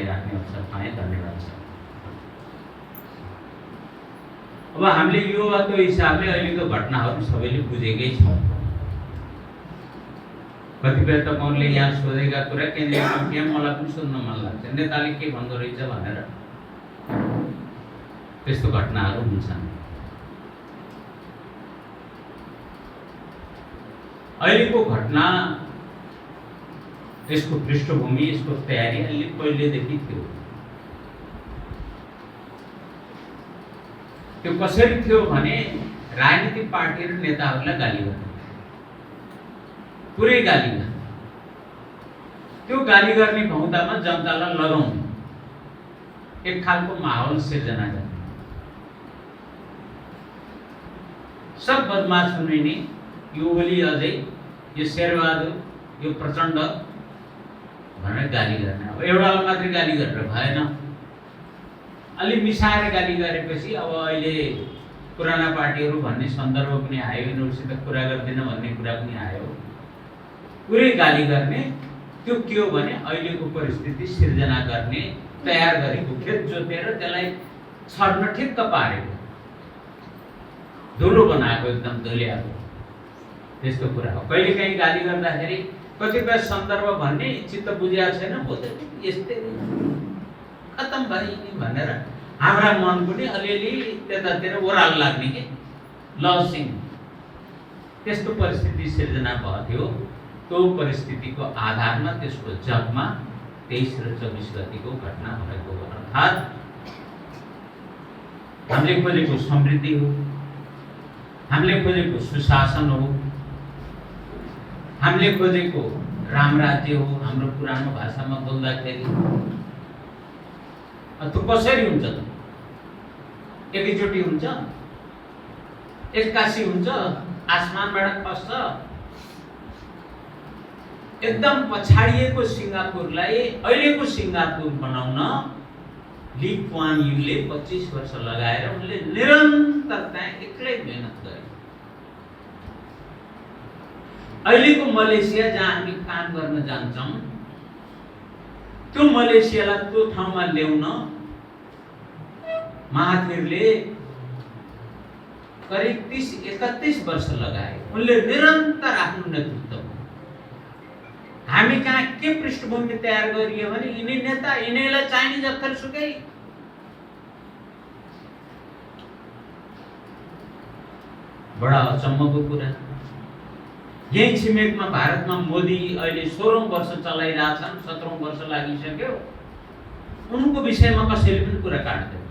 समय राख्ने अवसर पाएँ। धन्यवाद सर। अब हामीले युवाको हिसाबले अहिलेको घटनाहरू सबैले बुझेकै छ। कतिपय तपाईँहरूले यहाँ सोधेका कुरा केन्द्रीय मन्त्रीमा मलाई पनि सुन्न मन लाग्छ, नेताले के भन्दो रहेछ भनेर। त्यस्तो घटनाहरू हुन्छन्। अहिलेको घटना, यसको पृष्ठभूमि, यसको तयारी अलि पहिलेदेखि थियो। त्यो कसरी थियो भने राजनीतिक पार्टी र नेताहरूलाई गाली गर्ने, पुरै गाली गर्ने। त्यो गाली गर्ने भौतामा जनतालाई लगाउने एक खालको माहौल सिर्जना गर्ने। सब बदमास हुने नि यो ओली अझै यो शेरबहादुर यो प्रचण्ड भनेर गाली गर्ने। अब एउटालाई मात्रै गाली गरेर भएन, अलि मिसाएर गाली गरेपछि अब अहिले पुराना पार्टीहरू भन्ने सन्दर्भ पनि आयो, यिनीहरूसित कुरा गर्दैन भन्ने कुरा पनि आयो। पुरै गाली गर्ने, त्यो के हो भने अहिलेको परिस्थिति सिर्जना गर्ने, तयार गरेको, खेत जोतेर त्यसलाई छर्न ठिक्क पारेको, धुलो बनाएको, एकदम धुल्याएको, त्यस्तो कुरा हो। कहिलेकाहीँ गाली गर्दाखेरि कतिपय सन्दर्भ भन्ने चित्त बुझेको छैन, हो त यस्तै खत्तम भयो भनेर हाम्रा मन पनि अलिअलि त्यतातिर ओह्रालो लाग्ने कि लसिङ, त्यस्तो परिस्थिति सिर्जना भएको थियो। त्यो परिस्थितिको आधारमा त्यसको जगमा 23 र 24 गतिको घटना भएको हो। अर्थात् हामीले खोजेको समृद्धि हो, हामीले खोजेको सुशासन हो, हामीले खोजेको राम राज्य हो। हाम्रो पुरानो भाषामा बोल्दाखेरि त्यो कसरी हुन्छ त? एकैचोटि हुन्छ, एक्कासी हुन्छ, आसमानबाट खस्छ। एकदम पछाडिएको सिङ्गापुरलाई अहिलेको सिङ्गापुर बनाउन ली क्वान यूले 25 वर्ष लगाएर उनले निरन्तर त्यहाँ एक्लै मेहनत गरे। अहिलेको मलेसिया जहाँ हामी काम गर्न जान्छौँ, त्यो मलेसियालाई त्यो ठाउँमा ल्याउन महाथिरले करिब 30-31 वर्ष लगाए। उनले निरन्तर आफ्नो नेतृत्व, हामी कहाँ के पृष्ठभूमि तयार गरियो भने यिनी नेता, यिनीलाई चाहिने जत्थर सुकै बडा अचम्मको कुरा। यही छिमेकमा भारतमा मोदी अहिले 16औं वर्ष चलाइरहेछन्, 17औं वर्ष लागिसक्यो। उनको विषयमा कसैले पनि कुरा काट्दैन,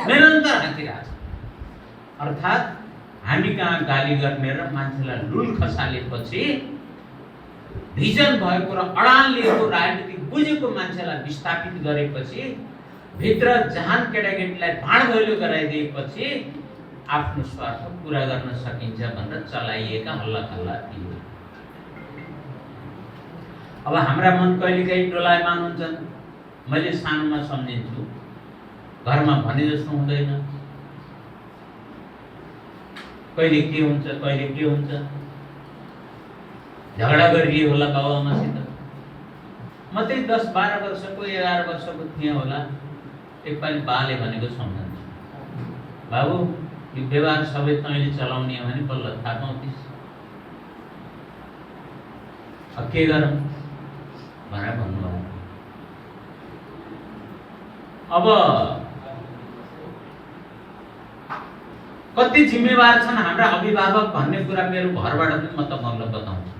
निरन्तर हाँकिरहेछ। अर्थात् हामी कहाँ गाली गर्ने र मान्छेलाई लुल खसालेपछि भिजन भएको र अडान लिएको राजनीतिक बुझेको मान्छेलाई विस्थापित गरेपछि, भित्र जहान केटाकेटीलाई भाँड भैलो गराइदिएपछि आफ्नो स्वार्थ पूरा गर्न सकिन्छ भनेर चलाइएका हल्लाखल्ला थिए। अब हाम्रा मन कहिलेकाहीँ डोलायमान हुन्छन्। मैले सानोमा सम्झिन्छु, घरमा भने जस्तो हुँदैन, कहिले के हुन्छ कहिले के हुन्छ। झगडा गरिदिए होला बाबुआमासित। म त्यही 10-12 वर्षको 11 वर्षको थिएँ होला। एकपालि बाले भनेको सम्झन्छु, बाबु यो व्यवहार सबै तैँले चलाउने हो भने बल्ल थाहा पाउँथिस्, अब के गरौँ भनेर भन्नुभयो। अब कति जिम्मेवार छन् हाम्रा अभिभावक भन्ने कुरा मेरो घरबाट पनि म तपाईँहरूलाई बताउँछु।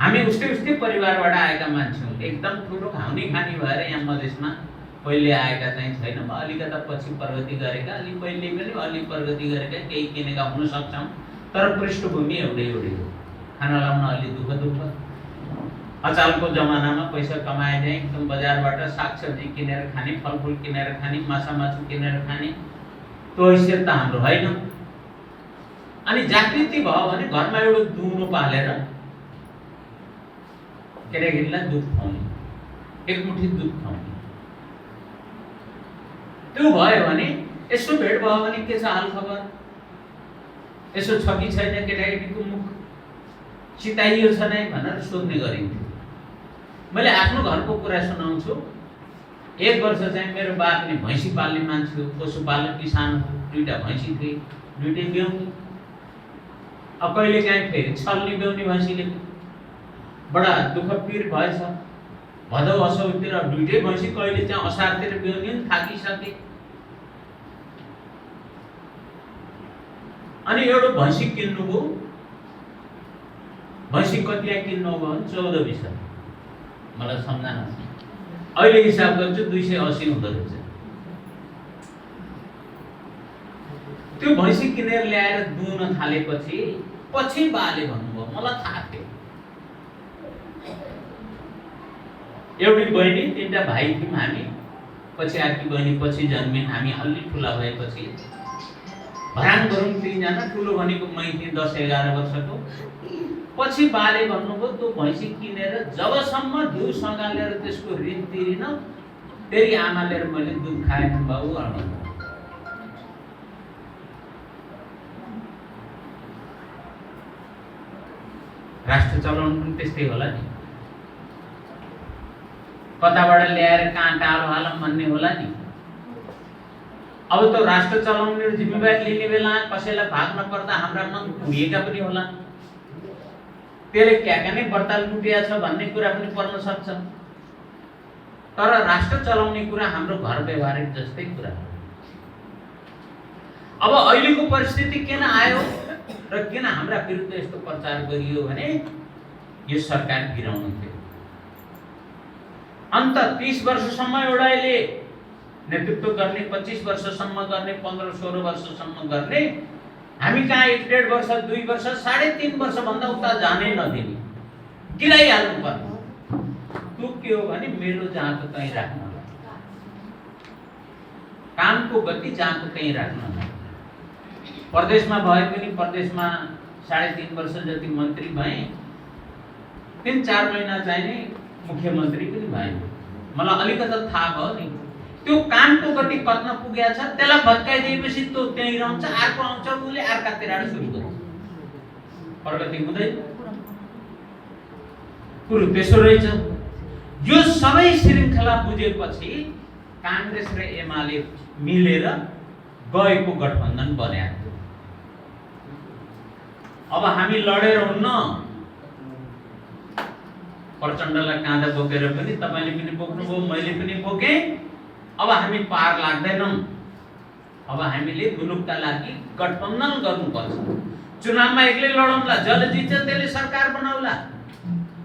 हामी उस्तै परिवारबाट आएका मान्छे हौँ। एकदम ठुलो खाउने खानी भएर यहाँ मधेसमा पहिले आएका चाहिँ छैन। म अलिकता पछि प्रगति गरेका, अलि पहिले पनि अलि प्रगति गरेका, केही किनेका हुन सक्छौँ, तर पृष्ठभूमि एउटै हो। खाना लाउन अलि दुःख। अचालको जमानामा पैसा कमाए चाहिँ एकदम बजारबाट सागसब्जी किनेर खाने, फलफुल किनेर खाने, माछा मासु किनेर खाने, त्यो हैसियत त हाम्रो होइन। अनि जागृति भयो भने घरमा एउटा दुनो पालेर केटाकेटीलाई दुध खुवाउने, एकमुठी दुध खुवाउने, त्यो भयो भने यसो भेट भयो भने के छ हाल खबर, यसो छ कि छैन, केटाकेटीको मुख चिताइयो छ नै भनेर सोध्ने गरिन्थ्यो। मैले आफ्नो घरको कुरा सुनाउँछु। 1 वर्ष चाहिँ मेरो बा पनि भैँसी पाल्ने मान्छे हो, पशुपालक किसान हो, 2टा भैँसी थिए, 2टै ब्याउने। अब कहिले काहीँ फेरि छल्ने ब्याउने भैँसीले बडा दुःख पीर भएछ। भदौ असौतिर 2टै भैँसी कहिले चाहिँ असारतिर ब्याउने नि थाकिसके। अनि एउटा भैँसी किन्नुभयो। भैँसी कति किन्नु हो भने 14-20 मलाई सम्झना छ। अहिले हिसाब गर्छु 280 हुँदो रहेछ। त्यो भैँसी किनेर ल्याएर दुहुन थालेपछि पछि बाले भन्नुभयो, मलाई थाहा थियो। एउटी बहिनी, 3टा भाइ थियौँ हामी। पछि अर्की बहिनी पछि जन्मिन्। हामी अलि ठुला भएपछि भराङ गरौँ 3जना। ठुलो भनेको मै थिएँ 10-11 वर्षको। पछि बाले भन्नुभयो, त्यो भैँसी किनेर जबसम्म घिउ सँगालेर त्यसको ऋण तिरिन तेरी आमाले र मैले दुध खाएन बाबु भन्नु। राष्ट्र चलाउनु पनि त्यस्तै होला नि। कताबाट ल्याएर कहाँ टालो हालौँ भन्ने होला नि। अब त राष्ट्र चलाउने जिम्मेवारी लिने बेला कसैलाई भाग्न पर्दा हाम्रा मन पुगेका पनि होला। त्यसले क्या नै बर्ताल लुटिया छ भन्ने कुरा पनि पर्न सक्छ। तर राष्ट्र चलाउने कुरा हाम्रो घर व्यवहारिक जस्तै कुरा हो। अब अहिलेको परिस्थिति किन आयो र किन हाम्रा विरुद्ध यस्तो प्रचार गरियो भने यो सरकार गिराउनु थियो। अन्त 30 वर्षसम्म एउटाले नेतृत्व गर्ने, 25 वर्षसम्म गर्ने, 15-16 वर्षसम्म गर्ने, हामी कहाँ 1.5 वर्ष, 2 वर्ष, 3.5 वर्ष भन्दा उता जानै नदिने, गिराइहाल्नु पर्ने। त्यो के हो भने मेरो जहाँको कहीँ राख्न, कामको गति जहाँको कहीँ राख्न। प्रदेशमा भए पनि प्रदेशमा 3.5 वर्ष जति मन्त्री भए, 3-4 महिना चाहिँ नि मुख्यमन्त्री पनि भए। मलाई अलिकति थाहा भयो नि त्यो कामको गति कत्न पुगेको छ। त्यसलाई भत्काइदिएपछि त्यो त्यहीँ रहन्छ, अर्को आउँछ उसले अर्कातिर सुरु गर्छ, प्रगति हुँदैन। कुरो त्यसो रहेछ। यो सबै श्रृङ्खला बुझेपछि काङ्ग्रेस र एमाले मिलेर गएको गठबन्धन बनाएको। अब हामी लडेर हुन्न, प्रचण्डलाई काँधा बोकेर पनि तपाईले पनि बोक्नुभयो, मैले पनि बोकेँ। अब हामी पार लाग्दैनौँ। अब हामीले मुलुकका लागि गठबन्धन गर्नुपर्छ। चुनावमा एक्लै लडौँला, जसले जित्छ त्यसले सरकार बनाउला,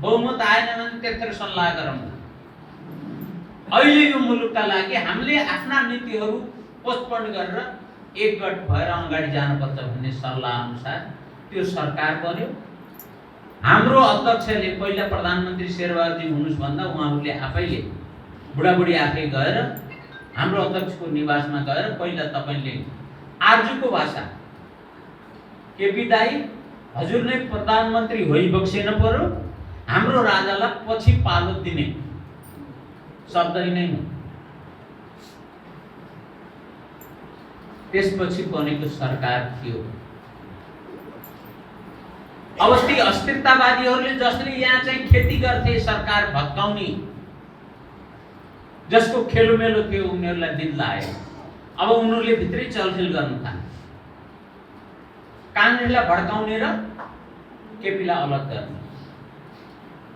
बहुमत आएन भने त्यत्रो सल्लाह गरौँला। अहिले यो मुलुकका लागि हामीले आफ्ना नीतिहरू पोस्टपोन गरेर एकगठ भएर अगाडि जानुपर्छ भन्ने सल्लाह अनुसार त्यो सरकार बन्यो। हाम्रो अध्यक्षले पहिला प्रधानमन्त्री शेरबहादुरजी हुनुस् भन्दा उहाँहरूले आफैले बुढाबुढी आफै गएर हाम्रो अध्यक्षको निवासमा गएर पहिला तपाईले आर्जुको भाषा केपी दाई हजुर नै प्रधानमन्त्री होइबक्सेन पर्यो, हाम्रो राजालाई पछि पालो दिने शब्द नै हो। त्यसपछि बनेको सरकार थियो। अवस्थी अस्थिरतावादीहरूले जसले यहाँ चाहिँ खेती गर्थे सरकार भत्काउने, जसको खेलोमेलो थियो उनीहरूलाई दिन लाग्यो। अब उनीहरूले भित्रै चलखेल गर्न थाले। काङ्ग्रेसलाई भड्काउने र केपीलाई अलग गर्ने,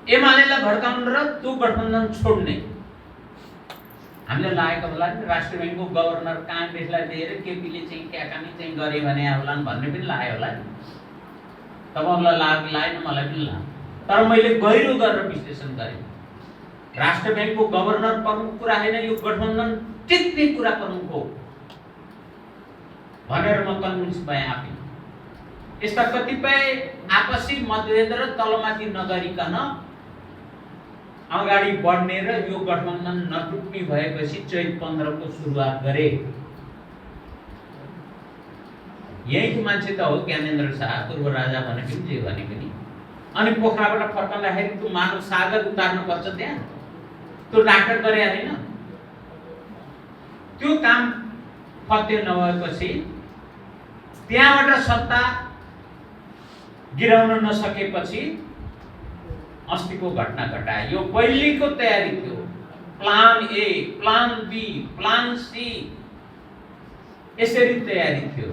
एमालेलाई भड्काउने र त्यो गठबन्धन छोड्ने। हामीले लागेको होला नि राष्ट्रिय ब्याङ्कको गभर्नर काङ्ग्रेसलाई दिएर केपीले चाहिँ क्या कामी चाहिँ गरे भने होला भन्ने पनि लाग्यो होला नि। तपाईँहरूलाई लागेन, मलाई पनि लाग्यो। तर मैले गहिरो गरेर विश्लेषण गरेँ। राष्ट्र ब्याङ्कको गभर्नर प्रमुख कुरा होइन, यो गठबन्धन टिक्ने कुरा प्रमुख हो भनेर म कन्भिन्स भएँ आफै। यस्ता कतिपय आपसी मतभेद र तलमाथि नगरिकन अगाडि बढ्ने र यो गठबन्धन नटुट्ने भएपछि चैत 15 को सुरुवात गरे। यहीको मान्छे त हो ज्ञानेन्द्र शाह, पूर्व राजा भने पनि जे भने पनि। अनि पोखराबाट फर्कँदाखेरि त्यो मानव सागर उतार्नुपर्छ, त्यहाँ त्यो डाक्टर गरे होइन। त्यो काम फत्ते नभएपछि त्यहाँबाट सत्ता गिराउन नसकेपछि अस्तिको घटना घटाए। यो पहिलेको तयारी थियो, plan A, plan B, plan C, यसरी तयारी थियो।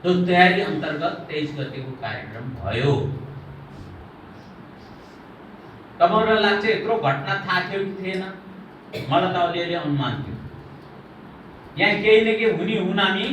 त्यो तयारी अन्तर्गत 23 गतेको कार्यक्रम भयो। तपाईहरुलाई लाग्छ यत्रो घटना थाहा थियो कि थिएन? मलाई त अलिअलि अनुमान थियो। यहाँ केही न केही हुने हुन हामी